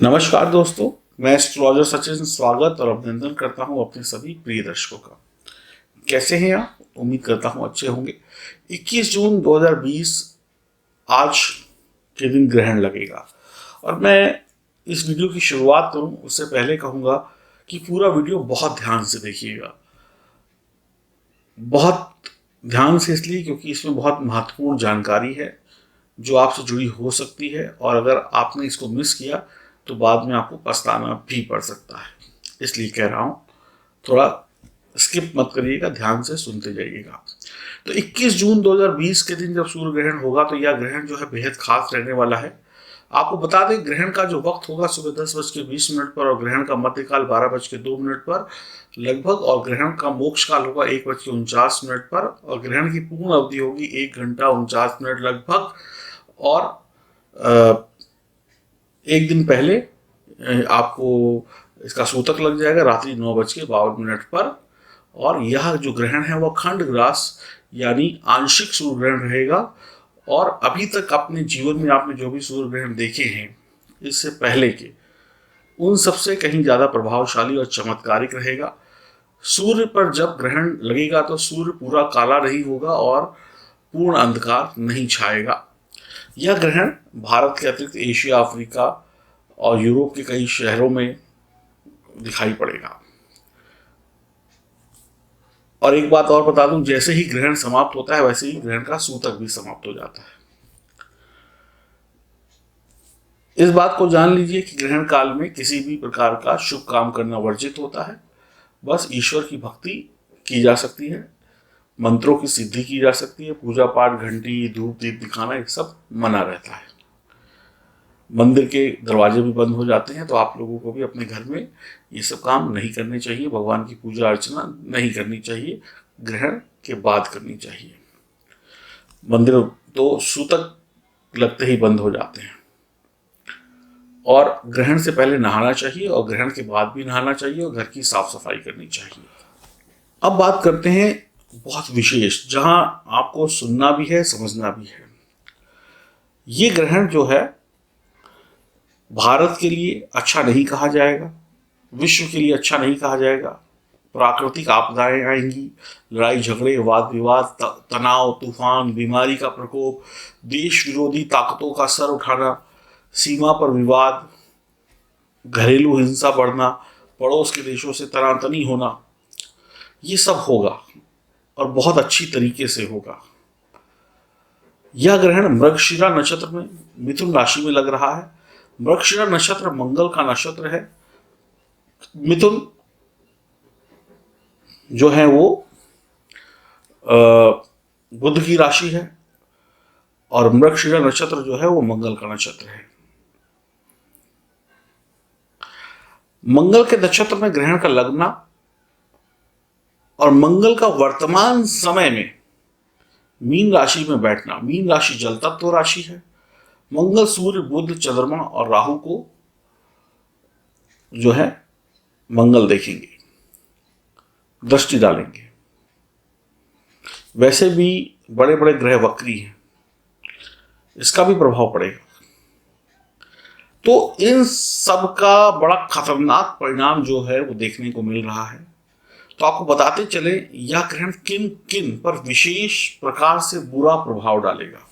नमस्कार दोस्तों, मैं एस्ट्रोलॉजर सचिन स्वागत और अभिनंदन करता हूं अपने सभी प्रिय दर्शकों का। कैसे हैं आप? उम्मीद करता हूं अच्छे होंगे। 21 जून 2020 आज के दिन ग्रहण लगेगा और मैं इस वीडियो की शुरुआत करूं उससे पहले कहूंगा कि पूरा वीडियो बहुत ध्यान से देखिएगा। बहुत ध्यान से इसलिए क्योंकि इसमें बहुत महत्वपूर्ण जानकारी है जो आपसे जुड़ी हो सकती है और अगर आपने इसको मिस किया तो बाद में आपको पछताना भी पड़ सकता है। इसलिए कह रहा हूँ, थोड़ा स्किप मत करिएगा, ध्यान से सुनते जाइएगा। तो 21 जून 2020 के दिन जब सूर्य ग्रहण होगा तो यह ग्रहण जो है बेहद खास रहने वाला है। आपको बता दें, ग्रहण का जो वक्त होगा सुबह 10:20 पर और ग्रहण का मध्यकाल 12:02 पर लगभग, और ग्रहण का मोक्ष काल होगा 1:49 पर और ग्रहण की पूर्ण अवधि होगी 1 घंटा 49 मिनट लगभग। और एक दिन पहले आपको इसका सूतक लग जाएगा रात्रि 9:52 पर। और यह जो ग्रहण है वह खंड ग्रास यानी आंशिक सूर्य ग्रहण रहेगा। और अभी तक अपने जीवन में आपने जो भी सूर्य ग्रहण देखे हैं इससे पहले के, उन सबसे कहीं ज्यादा प्रभावशाली और चमत्कारिक रहेगा। सूर्य पर जब ग्रहण लगेगा तो सूर्य पूरा काला नहीं होगा और पूर्ण अंधकार नहीं छाएगा। यह ग्रहण भारत के अतिरिक्त एशिया, अफ्रीका और यूरोप के कई शहरों में दिखाई पड़ेगा। और एक बात और बता दूं, जैसे ही ग्रहण समाप्त होता है वैसे ही ग्रहण का सूतक भी समाप्त हो जाता है। इस बात को जान लीजिए कि ग्रहण काल में किसी भी प्रकार का शुभ काम करना वर्जित होता है। बस ईश्वर की भक्ति की जा सकती है, मंत्रों की सिद्धि की जा सकती है, पूजा पाठ, घंटी, धूप दीप दिखाना ये सब मना रहता है। मंदिर के दरवाजे भी बंद हो जाते हैं, तो आप लोगों को भी अपने घर में ये सब काम नहीं करने चाहिए। भगवान की पूजा अर्चना नहीं करनी चाहिए, ग्रहण के बाद करनी चाहिए। मंदिर तो सूतक लगते ही बंद हो जाते हैं। और ग्रहण से पहले नहाना चाहिए और ग्रहण के बाद भी नहाना चाहिए और घर की साफ सफाई करनी चाहिए। अब बात करते हैं बहुत विशेष, जहां आपको सुनना भी है समझना भी है। ये ग्रहण जो है भारत के लिए अच्छा नहीं कहा जाएगा, विश्व के लिए अच्छा नहीं कहा जाएगा। प्राकृतिक आपदाएं आएंगी, लड़ाई झगड़े, वाद विवाद, तनाव, तूफान, बीमारी का प्रकोप, देश विरोधी ताकतों का सर उठाना, सीमा पर विवाद, घरेलू हिंसा बढ़ना, पड़ोस के देशों से तनातनी होना, ये सब होगा और बहुत अच्छी तरीके से होगा। यह ग्रहण मृगशिरा नक्षत्र में मिथुन राशि में लग रहा है। मृगशिरा नक्षत्र मंगल का नक्षत्र है। मिथुन जो है वो बुध की राशि है और मृगशिरा नक्षत्र जो है वो मंगल का नक्षत्र है। मंगल के नक्षत्र में ग्रहण का लगना और मंगल का वर्तमान समय में मीन राशि में बैठना, मीन राशि जल तत्व राशि है। मंगल सूर्य बुध चंद्रमा और राहु को जो है मंगल देखेंगे, दृष्टि डालेंगे। वैसे भी बड़े बड़े ग्रह वक्री हैं, इसका भी प्रभाव पड़ेगा। तो इन सब का बड़ा खतरनाक परिणाम जो है वो देखने को मिल रहा है। तो आपको बताते चले यह ग्रहण किन किन पर विशेष प्रकार से बुरा प्रभाव डालेगा।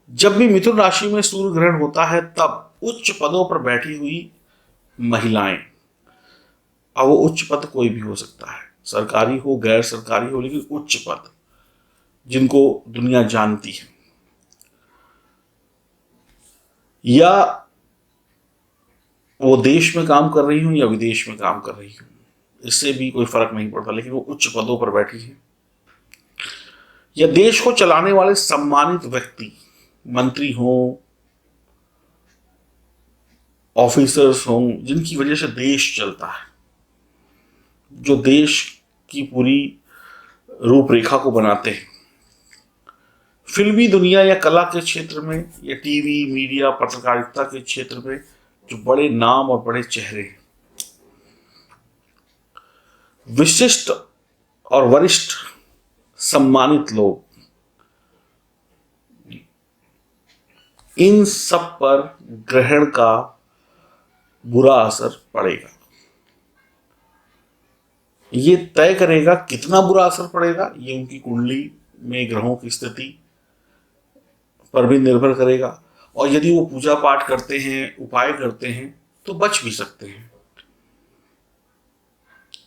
जब भी मिथुन राशि में सूर्य ग्रहण होता है तब उच्च पदों पर बैठी हुई महिलाएं, अब वो उच्च पद कोई भी हो सकता है, सरकारी हो गैर सरकारी हो, लेकिन उच्च पद जिनको दुनिया जानती है, या वो देश में काम कर रही हूं या विदेश में काम कर रही हूं, इससे भी कोई फर्क नहीं पड़ता, लेकिन वो उच्च पदों पर बैठी है। या देश को चलाने वाले सम्मानित व्यक्ति, मंत्री हों, ऑफिसर्स हों, जिनकी वजह से देश चलता है, जो देश की पूरी रूपरेखा को बनाते हैं। फिल्मी दुनिया या कला के क्षेत्र में या टीवी, मीडिया, पत्रकारिता के क्षेत्र में जो बड़े नाम और बड़े चेहरे हैं, विशिष्ट और वरिष्ठ सम्मानित लोग, इन सब पर ग्रहण का बुरा असर पड़ेगा। ये तय करेगा कितना बुरा असर पड़ेगा, ये उनकी कुंडली में ग्रहों की स्थिति पर भी निर्भर करेगा। और यदि वो पूजा पाठ करते हैं, उपाय करते हैं, तो बच भी सकते हैं।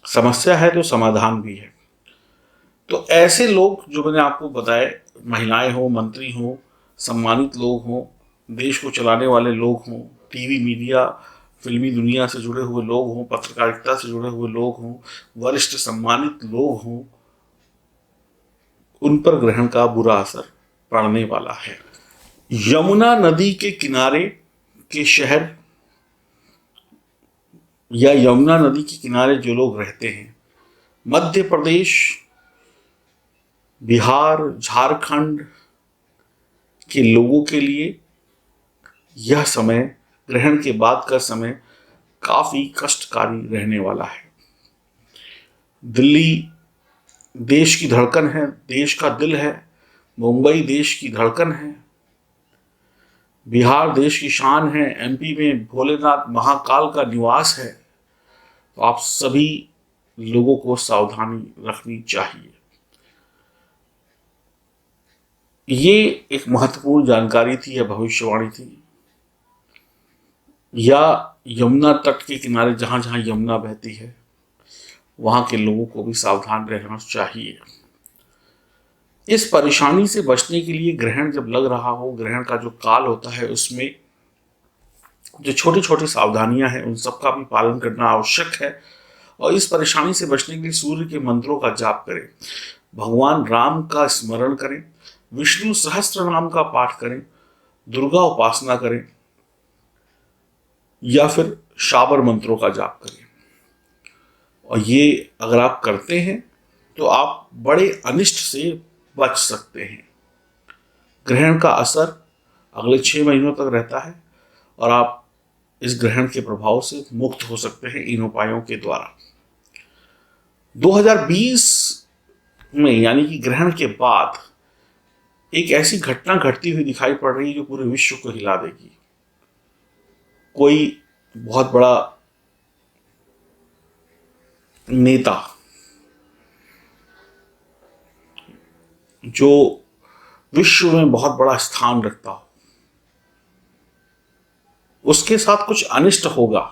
समस्या है तो समाधान भी है। तो ऐसे लोग जो मैंने आपको बताए, महिलाएं हो, मंत्री हो, सम्मानित लोग हों, देश को चलाने वाले लोग हों, टीवी मीडिया फिल्मी दुनिया से जुड़े हुए लोग हों, पत्रकारिता से जुड़े हुए लोग हों, वरिष्ठ सम्मानित लोग हों, उन पर ग्रहण का बुरा असर पड़ने वाला है। यमुना नदी के किनारे के शहर या यमुना नदी के किनारे जो लोग रहते हैं, मध्य प्रदेश, बिहार, झारखंड के लोगों के लिए यह समय, ग्रहण के बाद का समय, काफी कष्टकारी रहने वाला है। दिल्ली देश की धड़कन है, देश का दिल है। मुंबई देश की धड़कन है। बिहार देश की शान है। एमपी में भोलेनाथ महाकाल का निवास है। तो आप सभी लोगों को सावधानी रखनी चाहिए। ये एक महत्वपूर्ण जानकारी थी या भविष्यवाणी थी। या यमुना तट के किनारे जहां जहां यमुना बहती है, वहां के लोगों को भी सावधान रहना चाहिए। इस परेशानी से बचने के लिए ग्रहण जब लग रहा हो, ग्रहण का जो काल होता है, उसमें जो छोटी छोटी सावधानियां हैं, उन सबका भी पालन करना आवश्यक है। और इस परेशानी से बचने के लिए सूर्य के मंत्रों का जाप करें, भगवान राम का स्मरण करें, विष्णु सहस्त्र नाम का पाठ करें, दुर्गा उपासना करें, या फिर शाबर मंत्रों का जाप करें। और ये अगर आप करते हैं तो आप बड़े अनिष्ट से बच सकते हैं। ग्रहण का असर अगले 6 महीनों तक रहता है और आप इस ग्रहण के प्रभाव से मुक्त हो सकते हैं इन उपायों के द्वारा। 2020 में, यानी कि ग्रहण के बाद, एक ऐसी घटना घटती हुई दिखाई पड़ रही है जो पूरे विश्व को हिला देगी। कोई बहुत बड़ा नेता जो विश्व में बहुत बड़ा स्थान रखता हो, उसके साथ कुछ अनिष्ट होगा,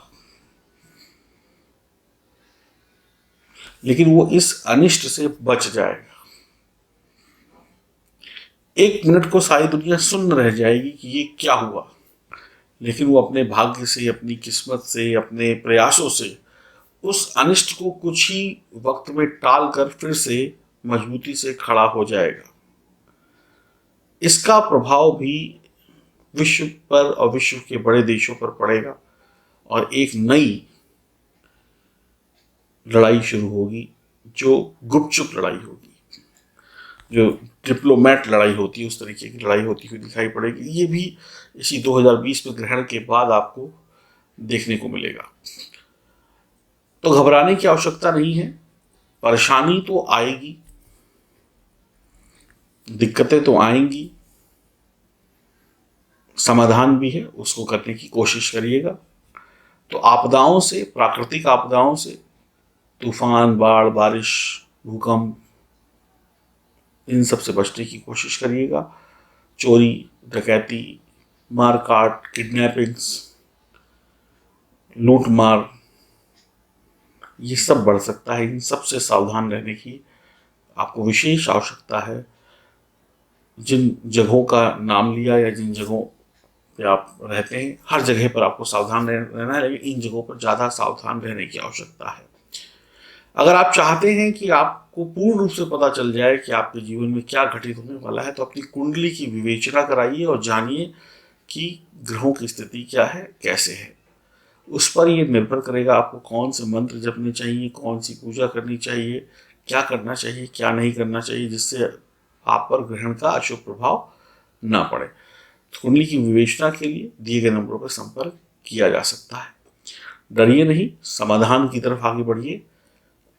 लेकिन वो इस अनिष्ट से बच जाएगा। 1 मिनट को सारी दुनिया सुन रह जाएगी कि ये क्या हुआ, लेकिन वो अपने भाग्य से, अपनी किस्मत से, अपने प्रयासों से उस अनिष्ट को कुछ ही वक्त में टाल कर फिर से मजबूती से खड़ा हो जाएगा। इसका प्रभाव भी विश्व पर और विश्व के बड़े देशों पर पड़ेगा और एक नई लड़ाई शुरू होगी, जो गुपचुप लड़ाई होगी, जो डिप्लोमेट लड़ाई होती है, उस तरीके की लड़ाई होती हुई दिखाई पड़ेगी। ये भी इसी 2020 में ग्रहण के बाद आपको देखने को मिलेगा। तो घबराने की आवश्यकता नहीं है। परेशानी तो आएगी, दिक्कतें तो आएंगी, समाधान भी है, उसको करने की कोशिश करिएगा। तो आपदाओं से, प्राकृतिक आपदाओं से, तूफान, बाढ़, बारिश, भूकंप, इन सब से बचने की कोशिश करिएगा। चोरी, डकैती, मारकाट, किडनैपिंग्स, लूटमार, ये सब बढ़ सकता है। इन सब से सावधान रहने की आपको विशेष आवश्यकता है। जिन जगहों का नाम लिया या जिन जगहों पे आप रहते हैं, हर जगह पर आपको सावधान रहना है, लेकिन इन जगहों पर ज़्यादा सावधान रहने की आवश्यकता है। अगर आप चाहते हैं कि आपको पूर्ण रूप से पता चल जाए कि आपके जीवन में क्या घटित होने वाला है, तो अपनी कुंडली की विवेचना कराइए और जानिए कि ग्रहों की स्थिति क्या है, कैसे है। उस पर यह निर्भर करेगा आपको कौन से मंत्र जपने चाहिए, कौन सी पूजा करनी चाहिए, क्या करना चाहिए, क्या नहीं करना चाहिए, जिससे आप पर ग्रहण का अशुभ प्रभाव ना पड़े। कुंडली की विवेचना के लिए दिए गए नंबरों पर संपर्क किया जा सकता है। डरिए नहीं, समाधान की तरफ आगे बढ़िए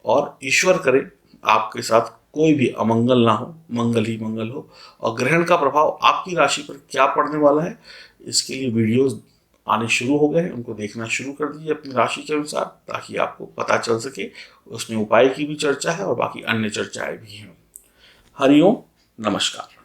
और ईश्वर करे आपके साथ कोई भी अमंगल ना हो, मंगल ही मंगल हो। और ग्रहण का प्रभाव आपकी राशि पर क्या पड़ने वाला है, इसके लिए वीडियोस आने शुरू हो गए हैं उनको देखना शुरू कर दीजिए अपनी राशि के अनुसार, ताकि आपको पता चल सके। उसमें उपाय की भी चर्चा है और बाकी अन्य चर्चाएं भी हैं। हरिओम, नमस्कार।